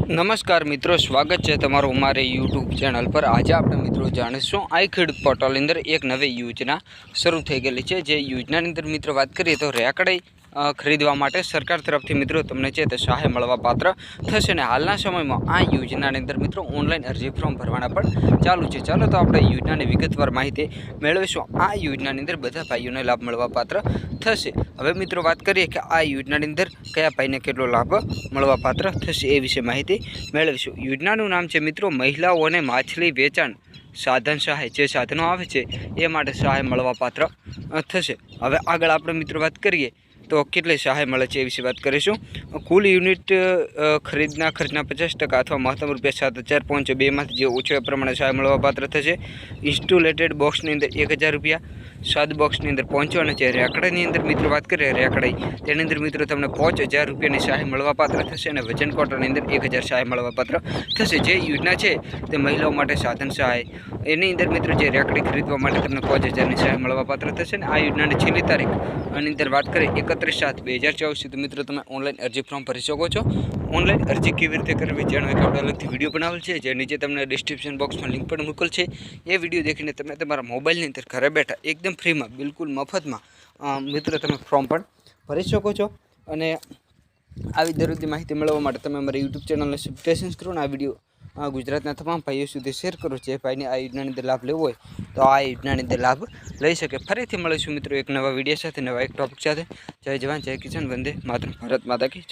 નમસ્કાર મિત્રો, સ્વાગત છે તમારું અમારી યુટ્યુબ ચેનલ પર। આજે આપણે મિત્રો જાણીશું આઈ ખેડૂત પોર્ટલની અંદર એક નવી યોજના શરૂ થઈ ગયેલી છે। જે યોજનાની અંદર મિત્રો વાત કરીએ તો રેકડી ખરીદવા માટે સરકાર તરફથી મિત્રો તમને છે તે સહાય મળવા પાત્ર થશે। અને હાલના સમયમાં આ યોજનાની અંદર મિત્રો ઓનલાઈન અરજી ફોર્મ ભરવાના પણ ચાલુ છે। ચાલો તો આપણે યોજનાની વિગતવાર માહિતી મેળવીશું। આ યોજનાની અંદર બધા ભાઈઓને લાભ મળવા પાત્ર થશે। હવે મિત્રો વાત કરીએ કે આ યોજનાની અંદર કયા ભાઈને કેટલો લાભ મળવા પાત્ર થશે એ વિશે માહિતી મેળવીશું। યોજનાનું નામ છે મિત્રો મહિલાઓને માછલી વેચાણ સાધન સહાય। જે સાધનો આવે છે એ માટે સહાય મળવા પાત્ર થશે। હવે આગળ આપણે મિત્રો વાત કરીએ તો કેટલી સહાય મળે છે એ વિશે વાત કરીશું। કુલ યુનિટ ખરીદના ખર્ચના 50% અથવા મહત્તમ ₹7,000.2 માંથી જે ઓછો એ પ્રમાણે સહાય મળવા પાત્ર થશે। ઇન્સ્ટોલેટેડ બોક્સની અંદર ₹1,000, સાદ બોક્સની અંદર 500 અને જે રેકડીની અંદર મિત્રો વાત કરીએ રેકડી તેની અંદર મિત્રો તમને ₹5,000ની સહાય મળવા પાત્ર થશે। અને વજન કોટરની અંદર 1,000 સહાય મળવા પાત્ર થશે। જે યોજના છે તે મહિલાઓ માટે સાધન સહાય એની અંદર મિત્રો જે રેકડી ખરીદવા માટે તમને 5,000ની સહાય મળવા પાત્ર થશે। અને આ યોજનાની છેલ્લી તારીખ આની અંદર વાત કરીએ 31/7/2024 સુધી મિત્રો તમે ઓનલાઈન અરજી ફોર્મ ભરી શકો છો। ઓનલાઈન અરજી કેવી રીતે કરવી જાણવા એક આપણે અલગથી વિડીયો બનાવેલ છે, જે નીચે તમને ડિસ્ક્રિપ્શન બોક્સમાં લિંક પણ મૂકેલ છે। એ વિડીયો દેખીને તમે તમારા મોબાઈલની અંદર ઘરે બેઠા એકદમ ફ્રીમાં બિલકુલ મફતમાં મિત્રો તમે ફોર્મ પણ ભરી શકો છો। અને આવી દરરોજની માહિતી મેળવવા માટે તમે અમારી યુટ્યુબ ચેનલને સબસ્ક્રાઇબ કરો અને આ વિડીયો ગુજરાતના તમામ ભાઈઓ સુધી શેર કરો। જે ભાઈને આ યોજનાની અંદર લાભ લેવો હોય તો આ યોજનાની અંદર લાભ લઈ શકે। ફરીથી મળીશું મિત્રો એક નવા વિડીયો સાથે, નવા એક ટોપિક સાથે। જય જવાન, જય કિસાન, વંદે માતરમ, ભારત માતા કી જય।